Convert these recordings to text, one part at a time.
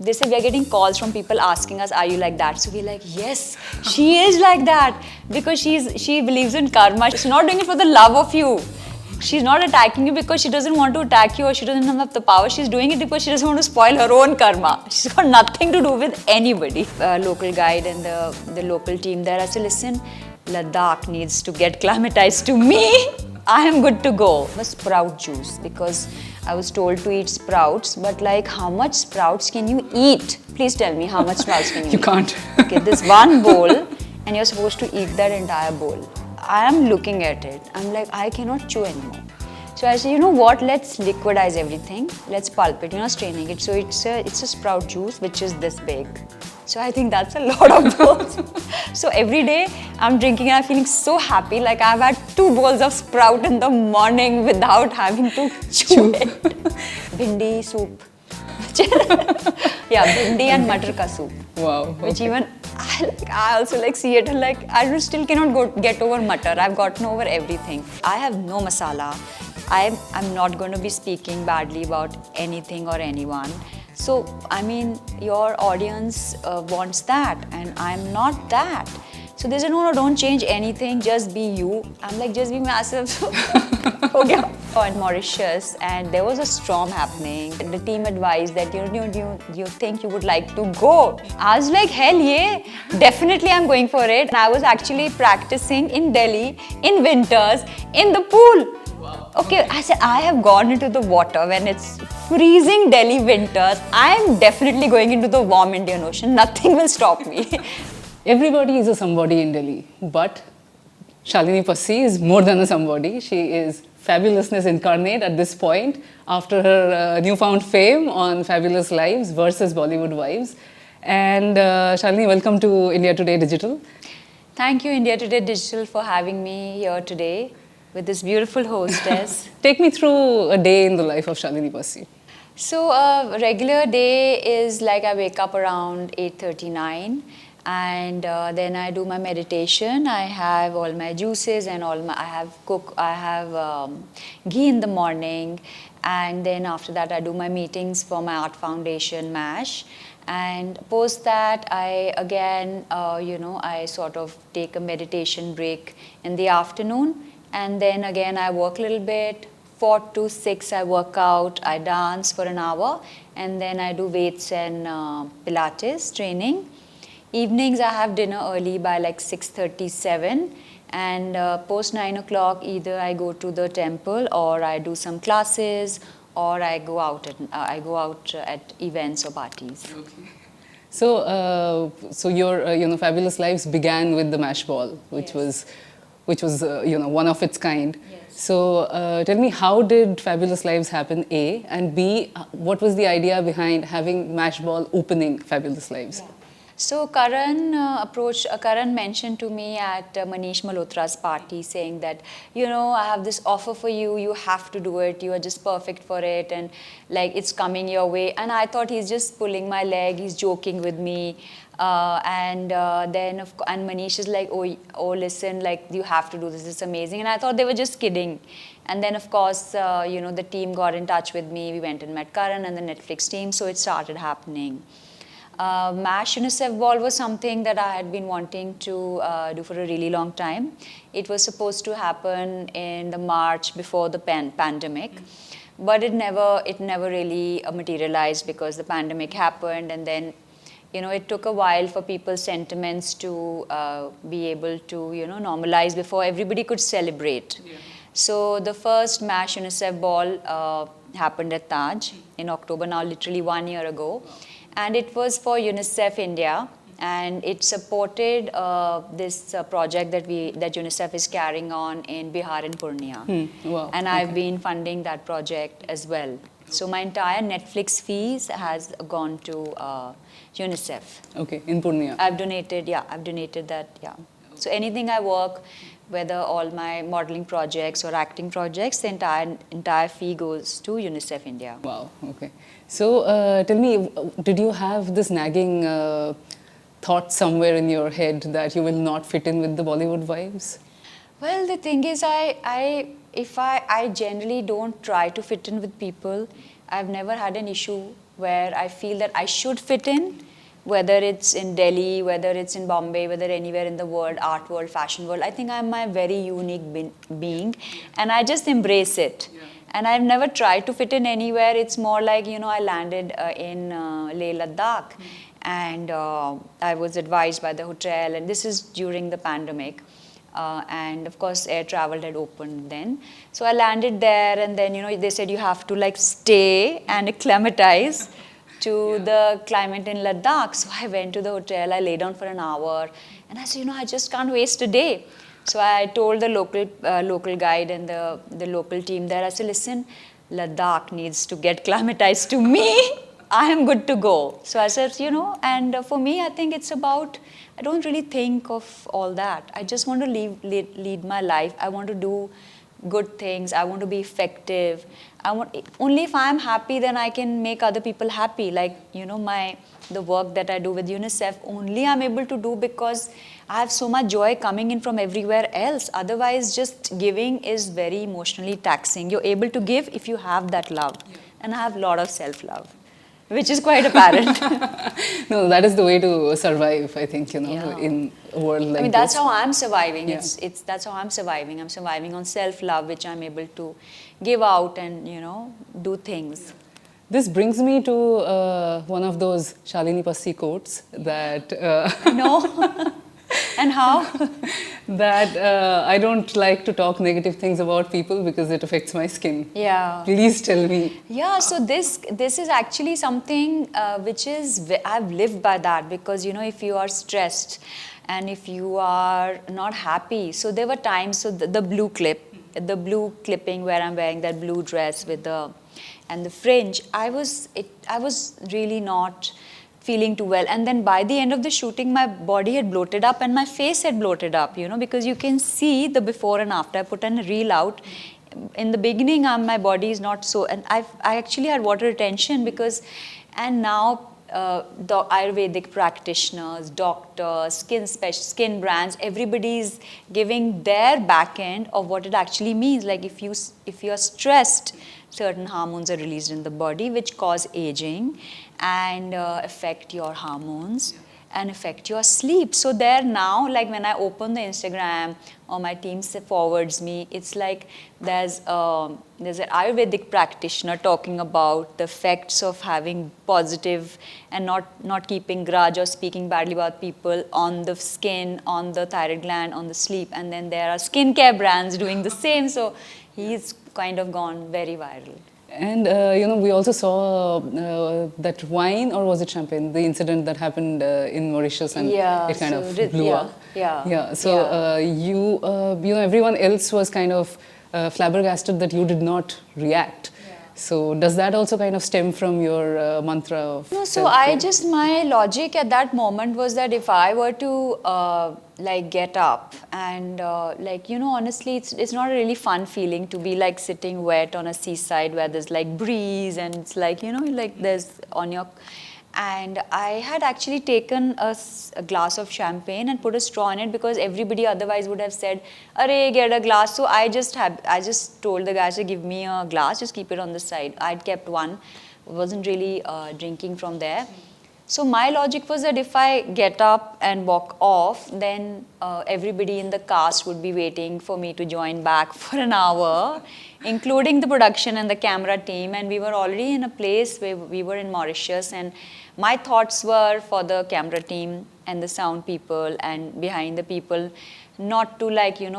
they say we are getting calls from people asking us, are you like that? So we're like, yes, she is like that, because she believes in karma. She's not doing it for the love of you. She's not attacking you because she doesn't want to attack you or she doesn't have the power. She's doing it because she doesn't want to spoil her own karma. She's got nothing to do with anybody. Local guide and the local team there, I said, listen, Ladakh needs to get climatized to me. I am good to go. The sprout juice, because I was told to eat sprouts, but like, how much sprouts can you eat? Please tell me, how much sprouts can you eat? You can't. Okay, this one bowl and you're supposed to eat that entire bowl. I am looking at it. I'm like, I cannot chew anymore. So I said, you know what? Let's liquidize everything. Let's pulp it. You're not straining it. So it's a sprout juice which is this big. So I think that's a lot of those. So every day I'm drinking and I'm feeling so happy. Like I've had 2 bowls of sprout in the morning without having to chew it. Bhindi soup. Yeah, bhindi and matar ka soup. Wow. Okay. Which even I also like see it, like I still cannot get over matar. I've gotten over everything. I have no masala. I'm not going to be speaking badly about anything or anyone. So, I mean, your audience wants that and I'm not that. So they said, no, don't change anything, just be you. I'm like, just be myself. Okay. In Mauritius, and there was a storm happening. The team advised that, you think you would like to go? I was like, hell yeah, definitely I'm going for it. And I was actually practicing in Delhi, in winters, in the pool. Okay, I said, I have gone into the water when it's freezing Delhi winters. I'm definitely going into the warm Indian Ocean. Nothing will stop me. Everybody is a somebody in Delhi, but Shalini Passi is more than a somebody. She is fabulousness incarnate at this point after her newfound fame on Fabulous Lives versus Bollywood Wives. And Shalini, welcome to India Today Digital. Thank you, India Today Digital, for having me here today with this beautiful hostess. Take me through a day in the life of Shalini Passi. So a regular day is like I wake up around 8:39 and then I do my meditation. I have all my juices and I have ghee in the morning, and then after that I do my meetings for my art foundation MASH. And post that, I again, I sort of take a meditation break in the afternoon, and then again I work a little bit. 4 to 6 I work out, I dance for an hour, and then I do weights and Pilates training. Evenings I have dinner early by like 6:37, and post 9 o'clock either I go to the temple or I do some classes or I go out at events or parties. Okay. So, your Fabulous Lives began with the MASH ball, which Yes. was one of its kind. Yes. So tell me, how did Fabulous Lives happen, A, and B, what was the idea behind having MASH ball opening Fabulous Lives? Yeah. So Karan mentioned to me at Manish Malhotra's party saying that, I have this offer for you, you have to do it, you are just perfect for it, and like it's coming your way. And I thought he's just pulling my leg, he's joking with me. And Manish is like, oh, listen, like you have to do this, it's amazing. And I thought they were just kidding. And then of course, the team got in touch with me, we went and met Karan and the Netflix team, so it started happening. MASH UNICEF ball was something that I had been wanting to do for a really long time. It was supposed to happen in the March before the pandemic, but it never really materialized because the pandemic happened, and then it took a while for people's sentiments to be able to normalize before everybody could celebrate. Yeah. So the first MASH UNICEF ball happened at Taj in October, now literally 1 year ago. And it was for UNICEF India, and it supported this project that UNICEF is carrying on in Bihar and Purnia. Wow. And I've been funding that project as well. So my entire Netflix fees has gone to UNICEF. Okay, in Purnia. I've donated that, yeah. So anything I work, whether all my modeling projects or acting projects, the entire fee goes to UNICEF India. Wow, okay. So tell me, did you have this nagging thought somewhere in your head that you will not fit in with the Bollywood vibes? Well, the thing is, I generally don't try to fit in with people. I've never had an issue where I feel that I should fit in, whether it's in Delhi, whether it's in Bombay, whether anywhere in the world, art world, fashion world. I think I'm my very unique being, and I just embrace it. And I've never tried to fit in anywhere. It's more like, I landed in Leh Ladakh, and I was advised by the hotel, and this is during the pandemic. And of course, air travel had opened then. So I landed there, and then, they said you have to like stay and acclimatize to the climate in Ladakh. So I went to the hotel, I lay down for an hour, and I said, I just can't waste a day. So I told the local guide and the local team there, I said, listen, Ladakh needs to get climatized to me. I am good to go. So I said, and for me, I think it's about, I don't really think of all that. I just want to lead my life. I want to do good things. I want to be effective. Only if I'm happy, then I can make other people happy. Like, the work that I do with UNICEF, only I'm able to do because I have so much joy coming in from everywhere else. Otherwise, just giving is very emotionally taxing. You're able to give if you have that love. And I have a lot of self-love, which is quite apparent. No, that is the way to survive, I think, in a world like this. That's how I'm surviving. That's how I'm surviving. I'm surviving on self-love, which I'm able to give out and, do things. This brings me to one of those Shalini Passi quotes that... No. And how? That I don't like to talk negative things about people because it affects my skin. Yeah. Please tell me. Yeah, so this is actually something which is, I've lived by that, because, if you are stressed and if you are not happy, so there were times, so the blue clipping where I'm wearing that blue dress with the fringe, I was really not feeling too well. And then by the end of the shooting, my body had bloated up and my face had bloated up, because you can see the before and after. I put a reel out. In the beginning, my body is not so, and I actually had water retention and now the Ayurvedic practitioners, doctors, skin brands, everybody's giving their back end of what it actually means. Like if you are stressed, certain hormones are released in the body which cause aging and affect your hormones and affect your sleep. So there now, like when I open the Instagram or my team forwards me, it's like there's an Ayurvedic practitioner talking about the effects of having positive and not keeping grudge or speaking badly about people on the skin, on the thyroid gland, on the sleep. And then there are skincare brands doing the same. So he's kind of gone very viral. And, we also saw that wine, or was it champagne, the incident that happened in Mauritius, and it kind of blew up. Yeah. So everyone else was kind of flabbergasted that you did not react. So does that also kind of stem from your mantra of No, so my logic at that moment was that if I were to get up and honestly, it's not a really fun feeling to be like sitting wet on a seaside where there's like breeze and it's like, like there's on your... And I had actually taken a glass of champagne and put a straw in it because everybody otherwise would have said, "Arey, get a glass." So I just told the guys to give me a glass, just keep it on the side. I'd kept one, wasn't really drinking from there. So my logic was that if I get up and walk off, then everybody in the cast would be waiting for me to join back for an hour, including the production and the camera team. And we were already in a place where we were in Mauritius, and my thoughts were for the camera team and the sound people and behind the people, not to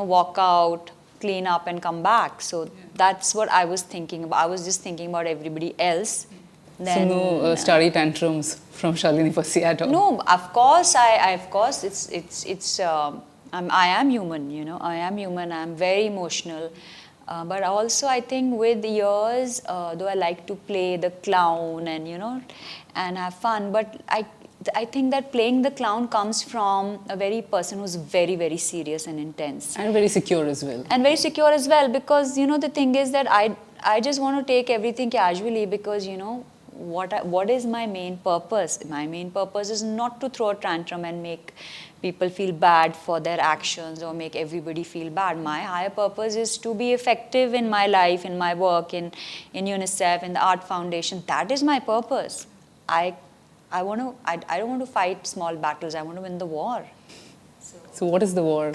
walk out, clean up and come back. So that's what I was thinking about. I was just thinking about everybody else. Then, so no starry tantrums from Shalini Passi at all? No, of course, I am human, I am human, I'm very emotional. But also I think with years, though I like to play the clown and, and have fun, but I think that playing the clown comes from a very person who's very, very serious and intense. And very secure as well. And very secure as well, because, the thing is that I just want to take everything casually because, what is my main purpose? My main purpose is not to throw a tantrum and make people feel bad for their actions or make everybody feel bad. My higher purpose is to be effective in my life, in my work, in UNICEF, in the Art Foundation. That is my purpose. I don't want to fight small battles. I want to win the war. So what is the war?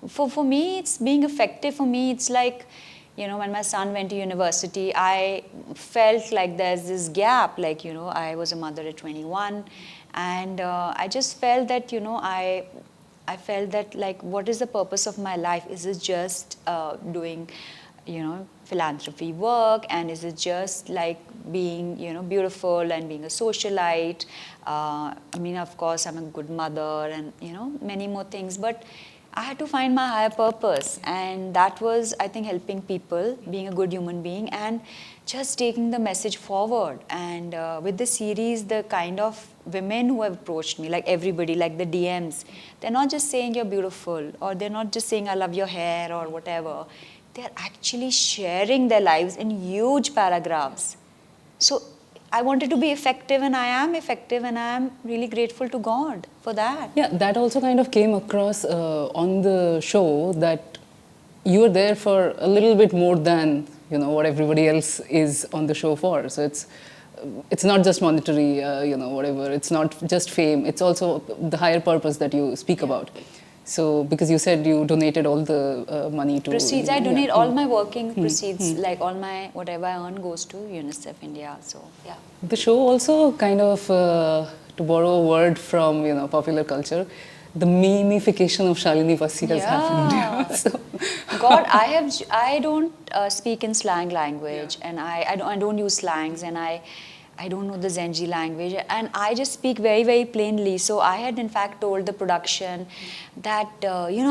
For me, it's being effective. For me, it's like, when my son went to university, I felt like there's this gap. Like, I was a mother at 21, and I just felt that, I felt that, like, what is the purpose of my life? Is it just doing, philanthropy work, and is it just like being, beautiful and being a socialite? I mean, of course, I'm a good mother, and many more things, but I had to find my higher purpose, and that was, I think, helping people, being a good human being, and just taking the message forward. And with the series, the kind of women who have approached me, like everybody, like the DMs, they're not just saying you're beautiful, or they're not just saying I love your hair or whatever. They're actually sharing their lives in huge paragraphs. So I wanted to be effective, and I am effective, and I am really grateful to God for that. Yeah, that also kind of came across on the show, that you were there for a little bit more than what everybody else is on the show for. So it's not just monetary, whatever. It's not just fame. It's also the higher purpose that you speak about. So because you said you donated all the money to proceeds, I donate all my working proceeds, like all my whatever I earn goes to UNICEF India. So yeah. The show also kind of, to borrow a word from popular culture, the memeification of Shalini Passi has happened. So. God, I don't speak in slang language, and I don't use slangs, and I don't know the Zenji language, and I just speak very, very plainly. So I had in fact told the production that,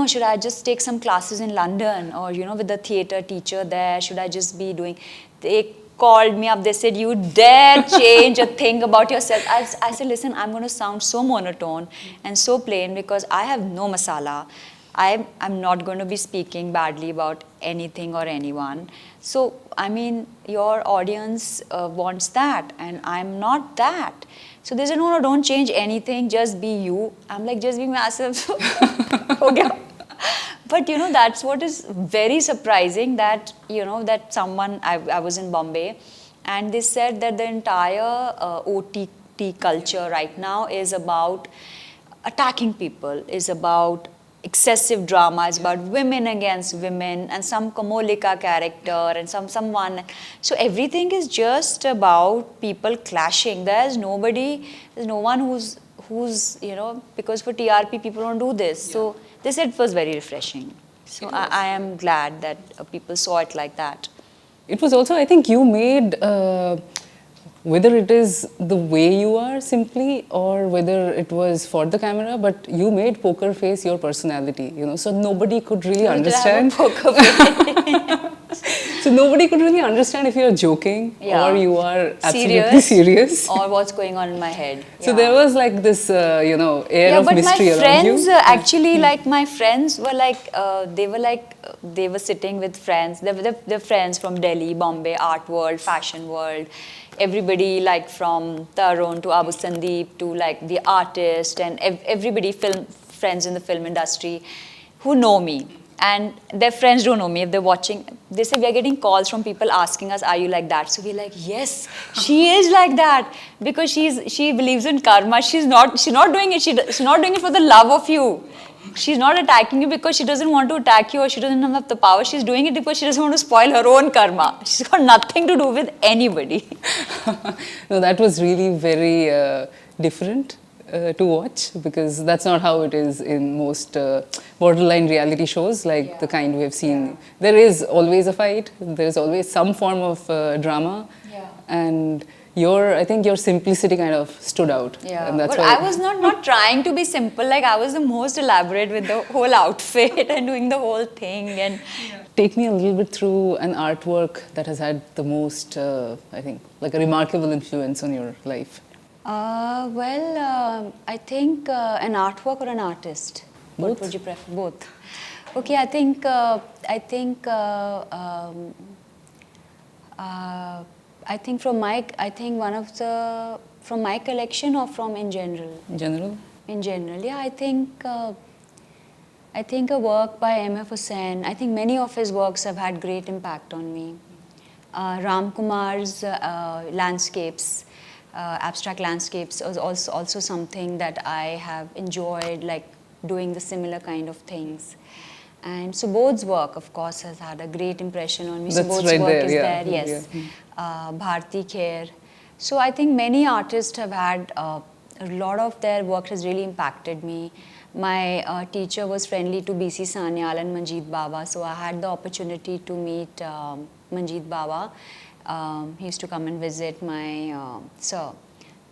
should I just take some classes in London, or, with the theatre teacher there, should I just be doing, they called me up, they said, you dare change a thing about yourself. I said, listen, I'm going to sound so monotone and so plain because I have no masala. I'm not going to be speaking badly about anything or anyone. So, I mean, your audience wants that, and I'm not that. So they said, no, don't change anything, just be you. I'm like, just be myself. Okay. But, that's what is very surprising, that, that someone, I was in Bombay, and they said that the entire OTT culture right now is about attacking people, is about excessive drama, is about women against women, and some Kamolika character, and someone. So everything is just about people clashing. There's no one who's because for TRP people don't do this. So they said it was very refreshing. So I am glad that people saw it like that. It was also, I think, you made, whether it is the way you are simply, or whether it was for the camera, but you made Poker Face your personality, so nobody could really understand. Poker face. So nobody could really understand if you're joking or you are absolutely serious. Or what's going on in my head. So there was like this, air of mystery around you. Yeah, but my friends actually, like my friends were like, they were sitting with friends. They're friends from Delhi, Bombay, art world, fashion world. Everybody like from Tarun to Abu Sandeep to like the artist, and everybody friends in the film industry who know me. And their friends don't know me. If they're watching, they say, we are getting calls from people asking us, are you like that? So we're like, yes, she is like that, because she believes in karma. She's not doing it. She's not doing it for the love of you. She's not attacking you because she doesn't want to attack you, or she doesn't have the power. She's doing it because she doesn't want to spoil her own karma. She's got nothing to do with anybody. No, that was really very different to watch, because that's not how it is in most borderline reality shows, like the kind we have seen. Yeah. There is always a fight. There is always some form of drama. Yeah. And I think your simplicity kind of stood out. Yeah, and that's but I was not trying to be simple. Like, I was the most elaborate with the whole outfit and doing the whole thing. And take me a little bit through an artwork that has had the most, I think, like a remarkable influence on your life. I think an artwork or an artist. Both? What would you prefer? Both. Okay, I think I think from my collection or from in general? in general? In general, yeah, I think a work by M.F. Hussain, I think many of his works have had great impact on me. Ram Kumar's landscapes, abstract landscapes was also something that I have enjoyed, like doing the similar kind of things. And Subodh's work, of course, has had a great impression on me. That's Subodh's right work there, is yeah, there, yes. yeah. Bharti Kher. So I think many artists have had, a lot of their work has really impacted me. My teacher was friendly to B.C. Sanyal and Manjeet Baba, so I had the opportunity to meet Manjeet Baba. He used to come and visit my sir.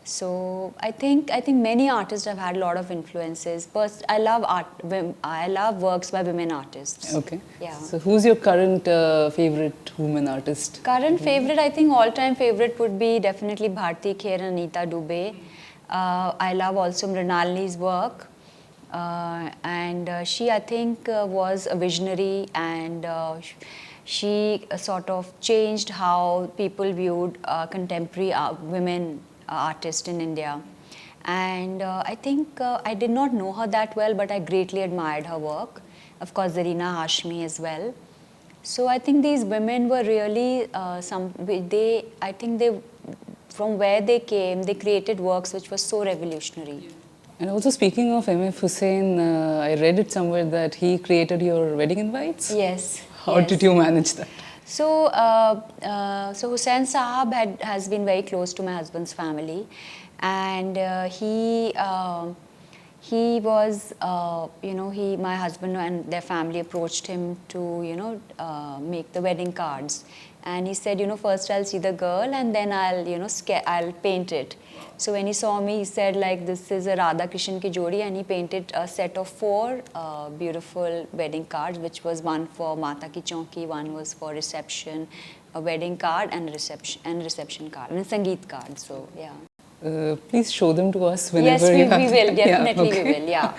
So I think many artists have had a lot of influences. But I love art. I love works by women artists. Okay. Yeah. So who's your current favorite woman artist? Current favorite, I think all-time favorite would be definitely Bharti Kher and Anita Dubey. I love also Mrinalini's work. And she, I think, was a visionary, and she sort of changed how people viewed contemporary women artists in India. And I think I did not know her that well, but I greatly admired her work. Of course, Zarina Hashmi as well. So I think these women were really I think they, from where they came, they created works which were so revolutionary. And also speaking of M.F. Hussain, I read it somewhere that he created your wedding invites. Yes. How yes. did you manage that? So, so Hussain Sahab has been very close to my husband's family, and he was, my husband and their family approached him to, make the wedding cards. And he said, first I'll see the girl and then I'll paint it. So when he saw me, he said, like, this is a Radha Krishnan ki jodi, and he painted a set of 4 beautiful wedding cards, which was one for Mata ki Chauki, one was for reception, a wedding card and reception card, and a Sangeet card. So yeah. Please show them to us whenever Yes, you have we will. time. Definitely, okay. we will. Yeah.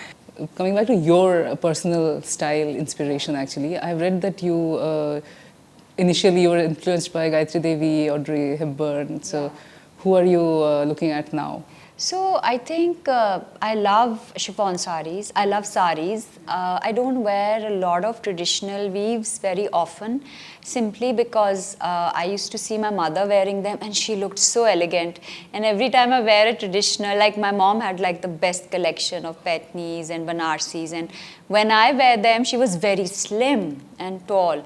Coming back to your personal style inspiration, actually, I've read that you initially you were influenced by Gayatri Devi, Audrey Hepburn. So, Yeah. who are you looking at now? So I think I love chiffon saris. I love saris. I don't wear a lot of traditional weaves very often, simply because I used to see my mother wearing them and she looked so elegant. And every time I wear a traditional, like my mom had like the best collection of Patnis and Banarsis, and when I wear them, she was very slim and tall,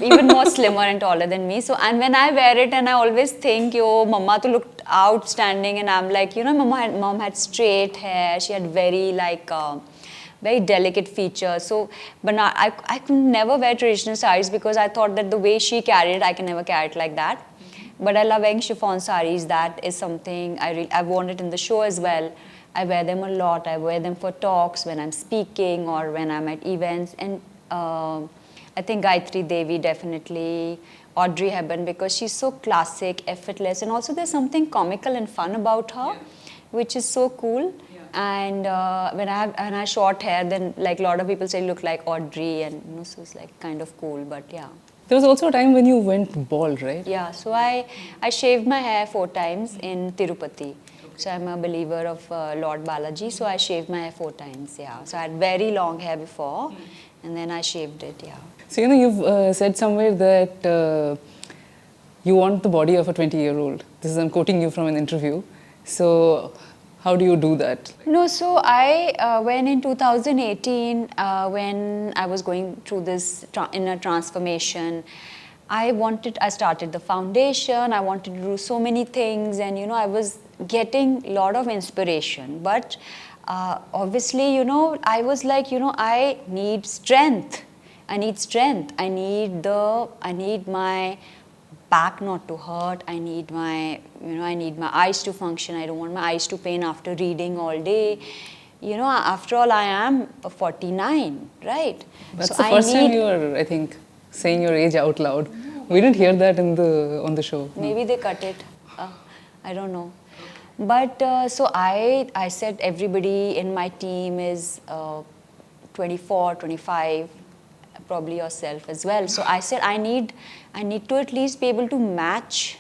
even more slimmer and taller than me. So, and when I wear it, and I always think, yo, mama to look outstanding, and I'm like, mom had straight hair, she had very very delicate features. So, but now I could never wear traditional saris because I thought that the way she carried it, I can never carry it like that. But I love wearing chiffon saris. That is something I've worn it in the show as well. I wear them a lot. I wear them for talks when I'm speaking or when I'm at events. And I think Gayatri Devi definitely, Audrey Hepburn, because she's so classic, effortless, and also there's something comical and fun about her, which is so cool. And when I have short hair, then like a lot of people say look like Audrey, and so it's like kind of cool. But yeah. There was also a time when you went bald, right? Yeah. So I shaved my hair 4 times in Tirupati. So I'm a believer of Lord Balaji. So I shaved my hair 4 times. Yeah. So I had very long hair before, and then I shaved it. Yeah. So you've said somewhere that you want the body of a 20-year-old. This is I'm quoting you from an interview. So how do you do that? No, so I when in 2018 when I was going through this inner transformation, I started the foundation. I wanted to do so many things, and I was getting a lot of inspiration. But obviously, I was like, I need strength. I need strength. I need my back not to hurt. I need my eyes to function. I don't want my eyes to pain after reading all day. After all, I am 49, right? That's so the first time you are, I think, saying your age out loud. We didn't hear that on the show. Maybe they cut it. I don't know. But so I said everybody in my team is 24, 25, probably yourself as well. So I said I need to at least be able to match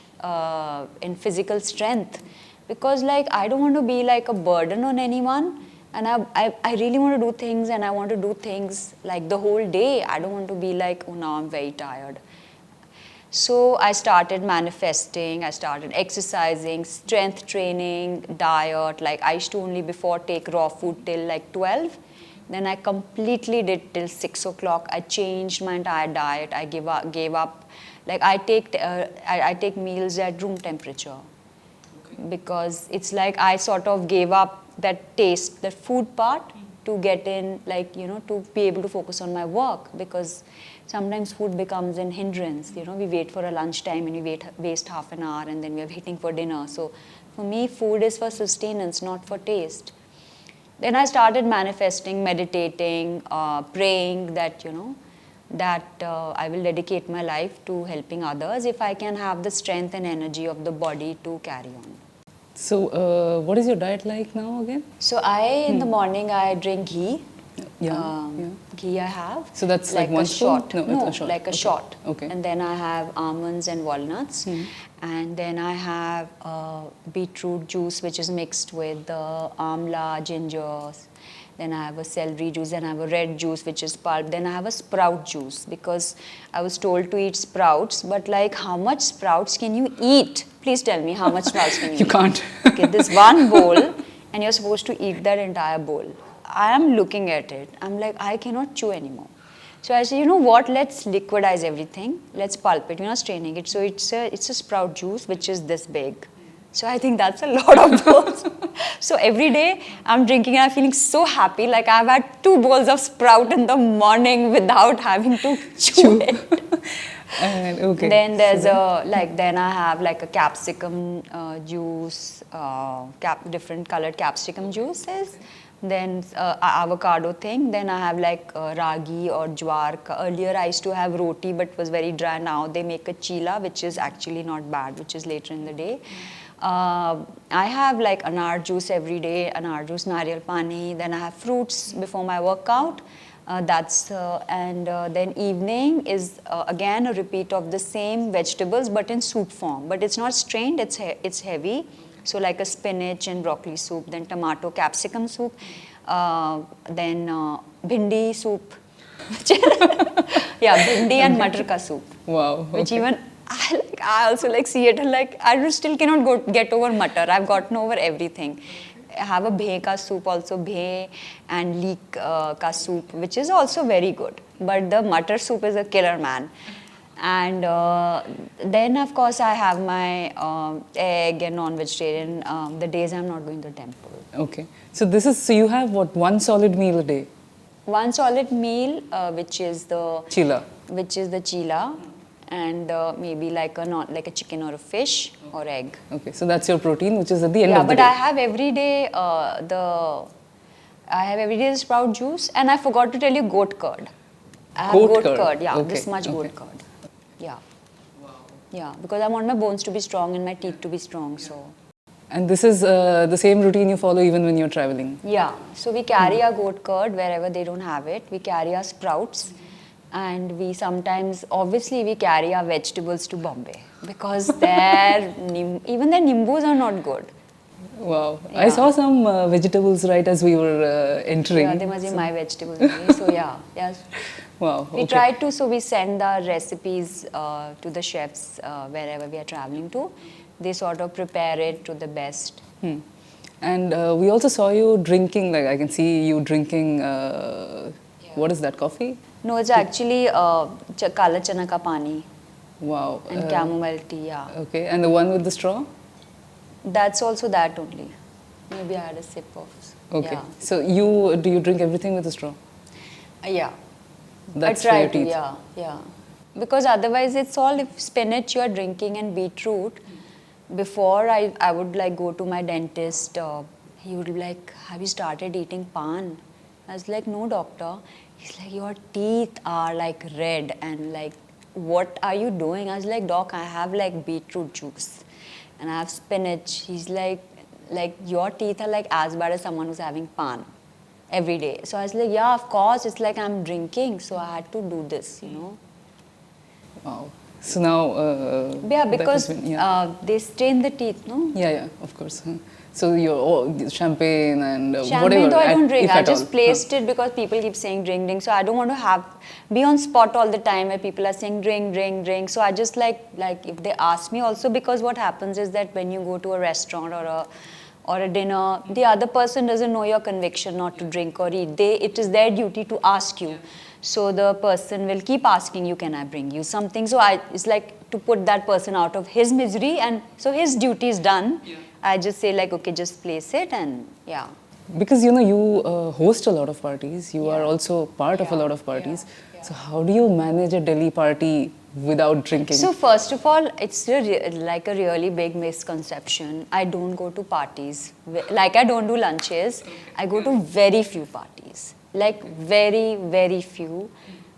in physical strength, because like I don't want to be like a burden on anyone, and I really want to do things, and I want to do things like the whole day. I don't want to be like, oh, now I'm very tired. So I started manifesting, I started exercising, strength training, diet. Like I used to only before take raw food till like 12. Then I completely did till 6 o'clock. I changed my entire diet. I gave up. Like I take meals at room temperature, because it's like I sort of gave up that taste, that food part, to get in, like, you know, to be able to focus on my work, because sometimes food becomes an hindrance. You know, we wait for a lunchtime and we waste half an hour, and then we are waiting for dinner. So for me, food is for sustenance, not for taste. Then I started manifesting, meditating, praying that, you know, that I will dedicate my life to helping others if I can have the strength and energy of the body to carry on. So, what is your diet like now again? So in the morning, I drink ghee. Yeah. Ghee I have. So that's like one a spoon? shot. No, No, it's a shot. like a Okay. shot. Okay. And then I have almonds and walnuts. And then I have beetroot juice, which is mixed with amla, ginger. Then I have a celery juice, and I have a red juice, which is pulp. Then I have a sprout juice, because I was told to eat sprouts, but like, how much sprouts can you eat? Please tell me, how much sprouts can you eat? You can't. Okay, this one bowl, and you're supposed to eat that entire bowl. I am looking at it. I'm like, I cannot chew anymore. So I say, you know what? Let's liquidize everything. Let's pulp it. We're not straining it. So it's a sprout juice, which is this big. So I think that's a lot of bowls. So every day I'm drinking and I'm feeling so happy. Like I've had 2 bowls of sprout in the morning without having to chew it. And okay. Then there's then I have like a capsicum juice, different colored capsicum juices. Then avocado thing. Then I have like ragi or jwar. Earlier I used to have roti, but it was very dry. Now they make a chila, which is actually not bad, which is later in the day. I have like anar juice every day, anar juice, nariyal pani. Then I have fruits before my workout. Then evening is again a repeat of the same vegetables, but in soup form. But it's not strained, it's heavy. So like a spinach and broccoli soup, then tomato capsicum soup, then bhindi soup. Yeah, bhindi and matar ka soup. Wow. Which even I also like see it, like I still cannot get over matar. I've gotten over everything. I have a bhe ka soup also, bhe and leek ka soup, which is also very good. But the matar soup is a killer, man. And then of course I have my egg and non-vegetarian the days I'm not going to temple. Okay. So you have what, one solid meal a day? One solid meal, which is the Chila. chila, and maybe like a chicken or a fish or egg. Okay. So that's your protein, which is at the end of the day. Yeah, but I have every day the sprout juice, and I forgot to tell you goat curd. I have goat curd. Yeah, okay. this much goat curd. Yeah. Wow. Yeah, because I want my bones to be strong and my teeth to be strong. So. And this is the same routine you follow even when you're traveling? Yeah. So we carry our goat curd wherever they don't have it. We carry our sprouts, and we sometimes, obviously, we carry our vegetables to Bombay, because even their nimbus are not good. Wow. Yeah. I saw some vegetables right as we were entering. Yeah, they must be my vegetables only. So yeah. Wow. We try to, so we send our recipes to the chefs wherever we are traveling to. They sort of prepare it to the best. And we also saw you drinking, like I can see you drinking, what is that, coffee? No, it's actually kala chana ka pani. Wow. And chamomile tea, yeah. Okay, and the one with the straw? That's also that only. Maybe I had a sip of. Okay, yeah. so do you drink everything with a straw? Yeah. That's I try for your to, teeth. yeah. Because otherwise it's all, if spinach you are drinking and beetroot, before I would like go to my dentist, he would be like, have you started eating pan? I was like, no doctor. He's like, your teeth are like red, and like, what are you doing? I was like, doc, I have like beetroot juice and I have spinach. He's like your teeth are like as bad as someone who's having pan every day. So I was like, yeah, of course, it's like I'm drinking, so I had to do this, you know. Wow. So now, Yeah, that has because been, yeah. they stain the teeth, no? Yeah, yeah, of course. So your champagne and Champagne, whatever, though I don't drink. if I at all. just placed it because people keep saying drink, drink. So I don't want to be on spot all the time where people are saying drink, drink, drink. So I just like if they ask me also, because what happens is that when you go to a restaurant or a dinner, the other person doesn't know your conviction not to drink or eat. It is their duty to ask you. So the person will keep asking you, can I bring you something? So it's like to put that person out of his misery, and so his duty is done. I just say like, okay, just place it, and yeah. Because you host a lot of parties, you are Yeah. also part of a Yeah. lot of parties. Yeah. So how do you manage a Delhi party without drinking? So first of all, it's like a really big misconception. I don't go to parties. Like I don't do lunches. I go to very few parties. Like very, very few.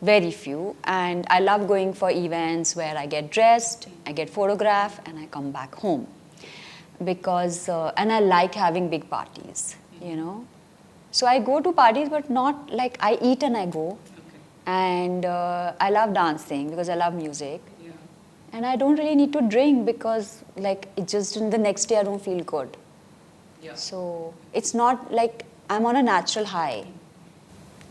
Very few. And I love going for events where I get dressed, I get photographed, and I come back home. Because, and I like having big parties, you know. So I go to parties, but not like I eat and I go. And I love dancing because I love music. And I don't really need to drink because like it just in the next day I don't feel good. So it's not like I'm on a natural high.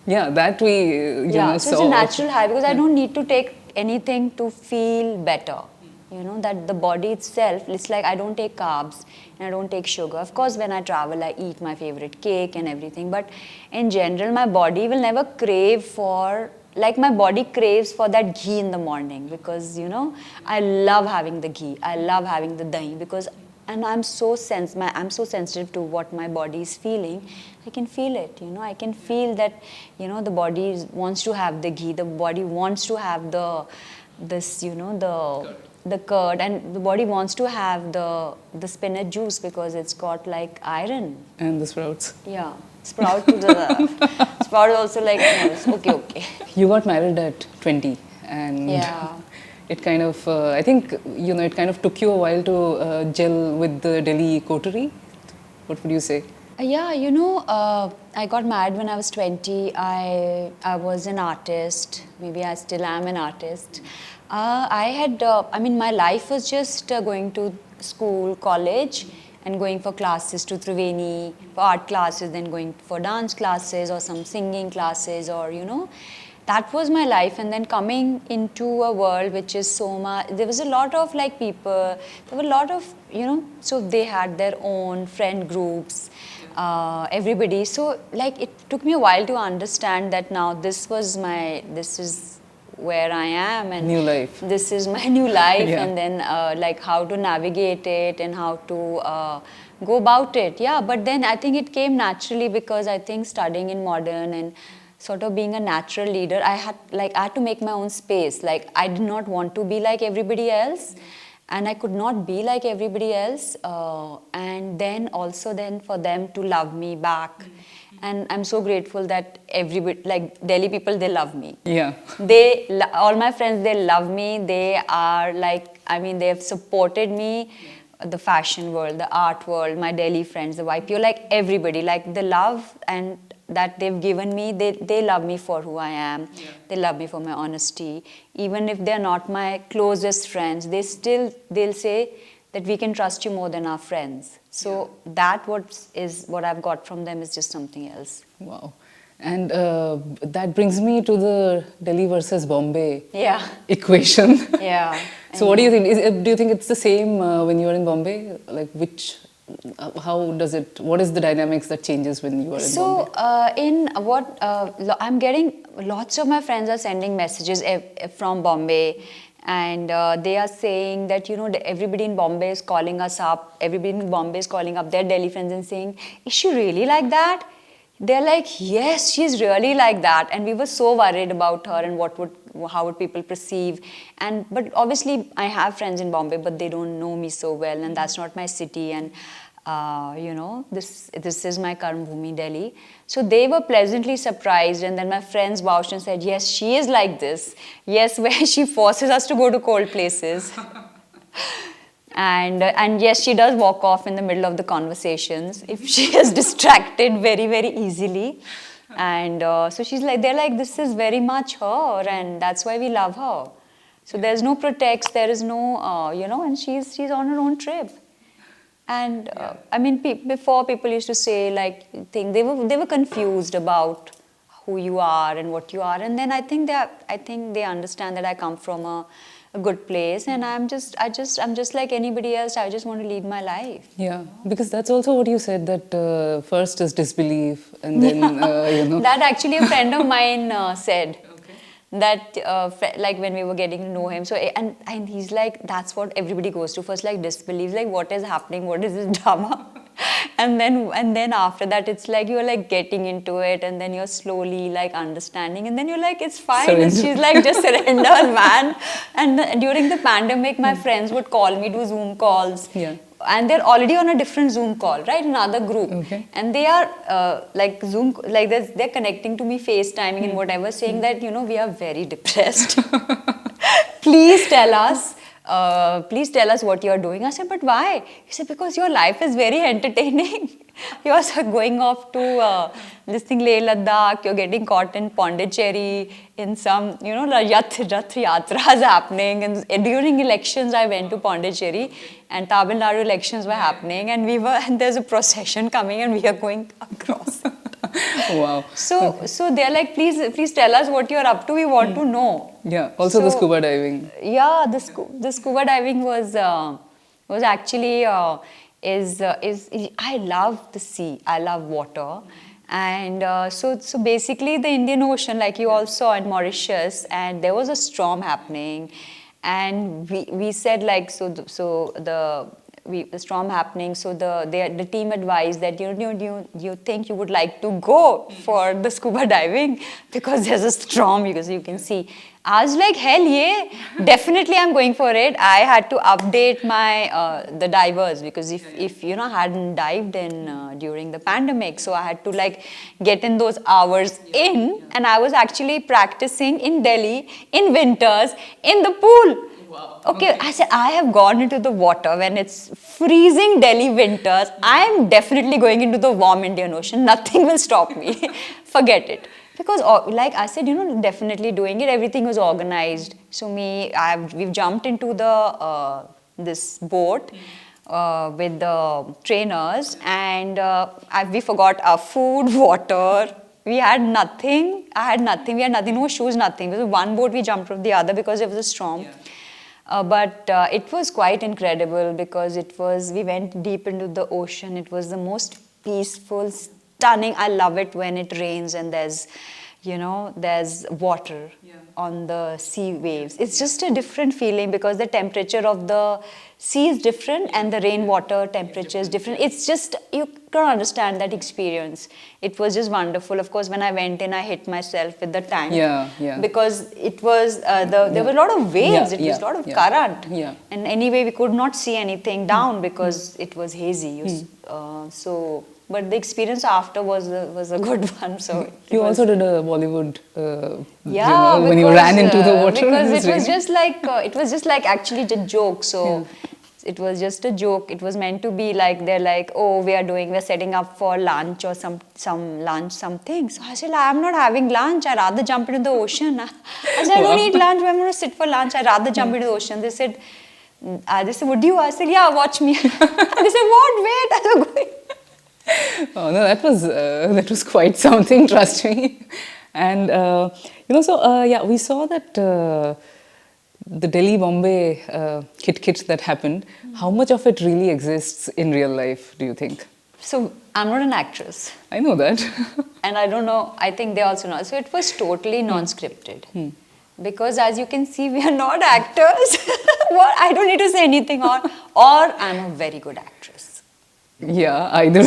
Yeah, that we, Yeah, so it's a saw. natural high because I don't need to take anything to feel better. You know, that the body itself, it's like I don't take carbs and I don't take sugar. Of course, when I travel, I eat my favorite cake and everything. But in general, my body will never crave for, like my body craves for that ghee in the morning because, you know, I love having the ghee. I love having the dahi because, and I'm so sensitive to what my body is feeling. I can feel it, you know, I can feel that, you know, the body wants to have the ghee, the body wants to have the curd, and the body wants to have the spinach juice because it's got like iron. And the sprouts. Yeah, sprout also like no, okay. You got married at 20 and Yeah. it kind of, I think, it kind of took you a while to gel with the Delhi coterie. What would you say? Yeah, you know, I got married when I was 20. I was an artist. Maybe I still am an artist. My life was just going to school, college, and going for classes to Triveni, for art classes, then going for dance classes or some singing classes, or, you know, that was my life. And then coming into a world which is so much, there was a lot of like people, there were a lot of, you know, so they had their own friend groups. Everybody. So like it took me a while to understand that now this is where I am, and New life. this is my new life. Yeah. And then like how to navigate it and how to go about it. Yeah, but then I think it came naturally because I think studying in modern and sort of being a natural leader, I had to make my own space. Like I did not want to be like everybody else. And I could not be like everybody else, and then also then for them to love me back. And I'm so grateful that everybody, like Delhi people, they love me. Yeah. All my friends, they love me. They are like, I mean, they have supported me. The fashion world, the art world, my Delhi friends, the YPO, like everybody, like the love and that they've given me, they love me for who I am. Yeah. They love me for my honesty. Even if they're not my closest friends, they'll say that we can trust you more than our friends. So that what I've got from them is just something else. Wow. And that brings me to the Delhi versus Bombay equation. Yeah. So what do you think? Do you think it's the same when you are in Bombay? Like what is the dynamics that changes when you are in Bombay? I'm getting, lots of my friends are sending messages from Bombay, and they are saying that, you know, everybody in Bombay is calling us up, everybody in Bombay is calling up their Delhi friends and saying, is she really like that? They're like, yes, she's really like that. And we were so worried about her and how would people perceive. But obviously I have friends in Bombay, but they don't know me so well, and that's not my city. And you know, this is my Karm Bhumi, Delhi. So they were pleasantly surprised, and then my friends vouched and said, yes, she is like this. Yes, where she forces us to go to cold places. And yes, she does walk off in the middle of the conversations if she is distracted very, very easily. And so they're like, this is very much her, and that's why we love her. So there's no pretext, there is no, and she's on her own trip. And I mean, before people used to say like, they were confused about who you are and what you are, and then I think they understand that I come from a good place, and I'm just like anybody else. I just want to lead my life. Yeah, because that's also what you said, that first is disbelief, and then That actually a friend of mine said. That like when we were getting to know him, so and he's like, that's what everybody goes to first, like disbelief, like what is happening, what is this drama. And then after that it's like you're like getting into it, and then you're slowly like understanding, and then you're like, it's fine. And she's like, just surrender, man. And during the pandemic, my friends would call me, do Zoom calls. Yeah. And they're already on a different Zoom call, right? Another group. Okay. And they are like Zoom, like they're connecting to me, FaceTiming and whatever, saying that, we are very depressed. Please tell us. Please tell us what you're doing. I said, but why? He said, because your life is very entertaining. You're going off to this thing, Leh Ladakh, you're getting caught in Pondicherry in some, Yath Yatras happening. And during elections, I went to Pondicherry, and Tamil Nadu elections were happening, and there's a procession coming, and we are going across. Wow. So they're like, please tell us what you're up to. We want to know. Yeah. Also the scuba diving. Yeah, the scuba diving was actually I love the sea. I love water. And so basically the Indian Ocean, like you all saw in Mauritius, and there was a storm happening, and we said like, the storm happening, so the team advised that you think you would like to go for the scuba diving because there's a storm, because you can see. I was like, hell yeah, definitely I'm going for it. I had to update my the divers, because if I hadn't dived in during the pandemic, so I had to like get in those hours in, and I was actually practicing in Delhi in winters in the pool. Wow. Okay, I said, I have gone into the water when it's freezing Delhi winters. I'm definitely going into the warm Indian Ocean. Nothing will stop me. Forget it. Because, like I said, definitely doing it. Everything was organized. So we've jumped into the this boat with the trainers, and we forgot our food, water. We had nothing. I had nothing. We had nothing. No shoes, nothing. Because one boat we jumped from the other because it was a storm. Yeah. But it was quite incredible, because we went deep into the ocean. It was the most peaceful, stunning. I love it when it rains and there's water on the sea waves. It's just a different feeling, because the temperature of the sea is different and the rainwater temperature is different. It's just, you don't understand that experience. It was just wonderful. Of course, when I went in, I hit myself with the tank. Yeah. Because it was, there were a lot of waves, it was a lot of current. Yeah. And anyway, we could not see anything down because it was hazy. But the experience after was a good one. So you also did a Bollywood, when you because, ran into the water. Because it was just like actually a joke. So it was just a joke. It was meant to be like, they're like, oh, we're setting up for lunch or some lunch, something. So I said, I'm not having lunch. I'd rather jump into the ocean. I said, I don't eat lunch. I'm going to sit for lunch. I'd rather jump into the ocean. They said, would you? I said, yeah, watch me. They said, what? Wait, I was going. Oh no, that was quite something, trust me. And we saw that the Delhi Bombay kit that happened. How much of it really exists in real life, do you think? So I'm not an actress. I know that. And I don't know, I think they also know. So it was totally non-scripted. Because as you can see, we are not actors. I don't need to say anything, or I'm a very good actress. Yeah, either.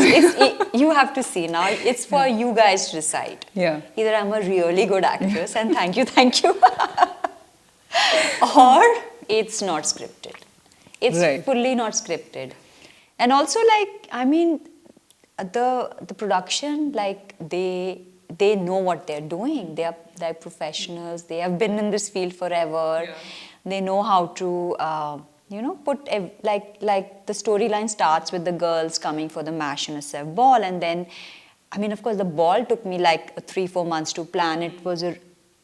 You have to see now. It's for you guys to decide. Yeah. Either I'm a really good actress, and thank you, or it's not scripted. It's fully not scripted. And also, like, I mean, the production, like, they know what they're doing. They're professionals. They have been in this field forever. Yeah. They know how to. Like the storyline starts with the girls coming for the mash and a serve ball, and then, I mean, of course, the ball took me like 3-4 months to plan. It was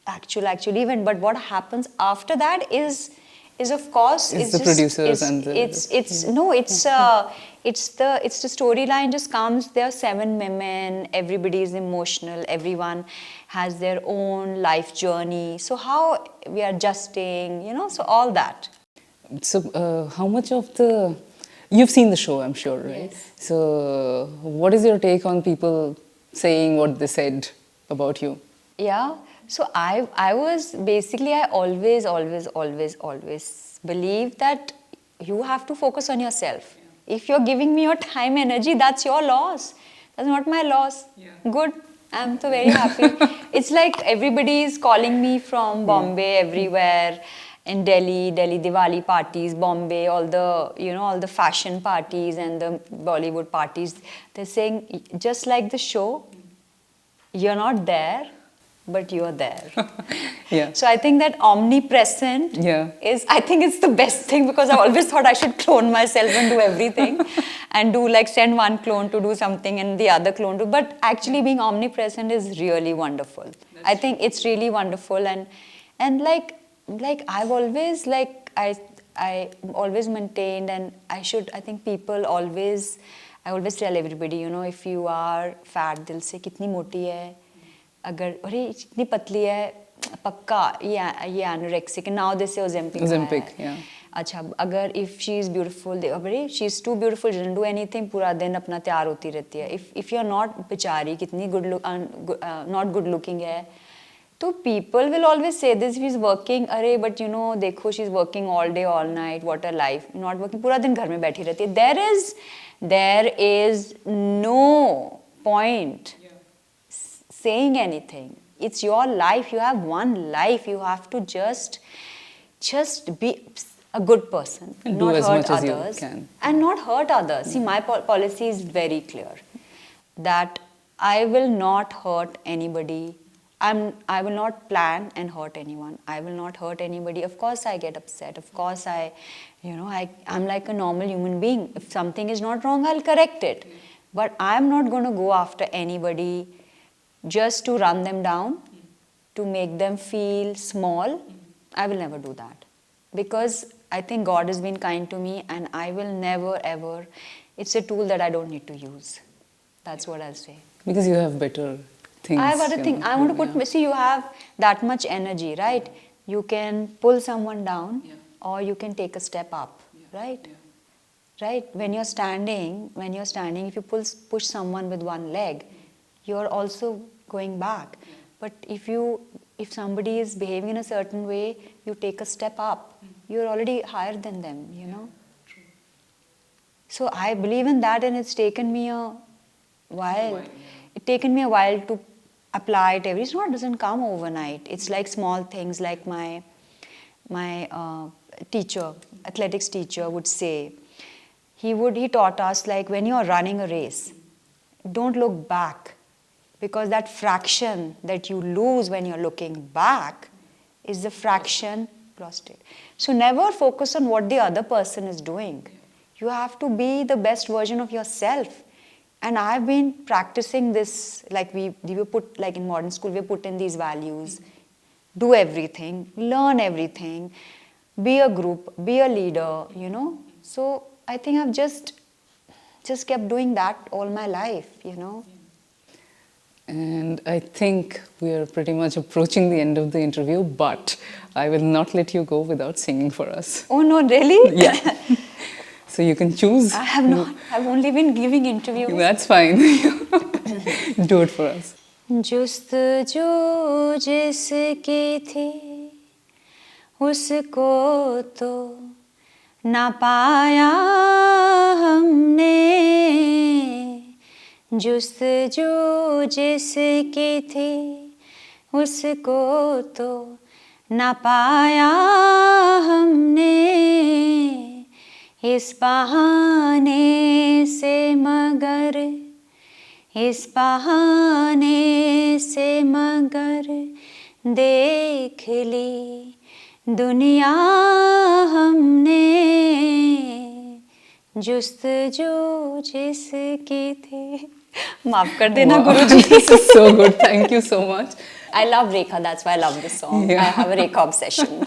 actual event. But what happens after that is of course It's it's the just producers and the it's the storyline just comes. There are 7 women, everybody is emotional, everyone has their own life journey, so how we are adjusting, so all that. So, how much of the you've seen the show, I'm sure, right? Yes. So, what is your take on people saying what they said about you? Yeah. So I was basically, I always believe that you have to focus on yourself. Yeah. If you're giving me your time, energy, that's your loss. That's not my loss. Yeah. Good. I'm so very happy. It's like everybody is calling me from Bombay, everywhere, in Delhi Diwali parties, Bombay, all the fashion parties and the Bollywood parties. They're saying, just like the show, you're not there, but you're there. Yeah. So I think that omnipresent is, I think it's the best thing, because I always thought I should clone myself and do everything and do like send one clone to do something and the other clone to, but actually being omnipresent is really wonderful. I think it's really wonderful, and like I've always I always maintained, and I think people always, I always tell everybody, if you are fat दिल से कितनी मोटी है, अगर अरे इतनी पतली है, पक्का ये anorexic, now they say Ozempic yeah. अच्छा, अगर if she is beautiful, अरे she is too beautiful, she doesn't do anything, पूरा दिन अपना तैयार होती रहती है. If you are not बेचारी कितनी not good looking है, तो people will always say this, if he's working, अरे but देखो she's working all day all night, what a life, not working, पूरा दिन घर में बैठी रहती है. There is no point saying anything. It's your life. You have one life. You have to just be a good person, and not do as hurt much others, as you can. and not hurt others. See, my policy is very clear that I will not hurt anybody. I will not plan and hurt anyone. I will not hurt anybody. Of course, I get upset. Of course, I'm like a normal human being. If something is not wrong, I'll correct it. But I'm not going to go after anybody just to run them down, to make them feel small. I will never do that. Because I think God has been kind to me, and I will never ever. It's a tool that I don't need to use. That's what I'll say. Because you have better things. I have other things. I want to put, see, you have that much energy, right? You can pull someone down, or you can take a step up, right? Right? When you're standing, if you push someone with one leg, you're also going back. But if somebody is behaving in a certain way, you take a step up. You're already higher than them, True. So I believe in that, and it's taken me a while. It's taken me a while to apply it. It doesn't come overnight. It's like small things, like my teacher, athletics teacher would say. He taught us, like, when you're running a race, don't look back, because that fraction that you lose when you're looking back is the fraction lost it. So never focus on what the other person is doing. You have to be the best version of yourself. And I've been practicing this, like we were put, like in modern school, we put in these values. Do everything, learn everything, be a group, be a leader, So I think I've just kept doing that all my life, And I think we are pretty much approaching the end of the interview, but I will not let you go without singing for us. Oh no, really? Yeah. So you can choose. I have not. I've only been giving interviews. That's fine. Do it for us. जुस्तजू जिसकी थी उसको तो ना पाया हमने, जुस्तजू जिसकी थी उसको तो ना पाया हमने, इस बहाने से मगर देख ली दुनिया हमने, जुस्तजू जिसकी थी. माफ कर देना गुरुजी. This is so good. Thank you so much. I love Rekha, that's why I love this song. Yeah. I have a Rekha obsession.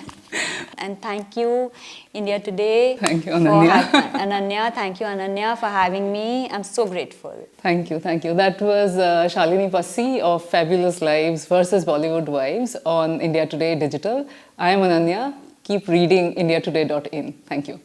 And thank you, India Today. Thank you, Ananya. Ananya, thank you, Ananya, for having me. I'm so grateful. Thank you, thank you. That was Shalini Passi of Fabulous Lives versus Bollywood Wives on India Today Digital. I am Ananya. Keep reading indiatoday.in. Thank you.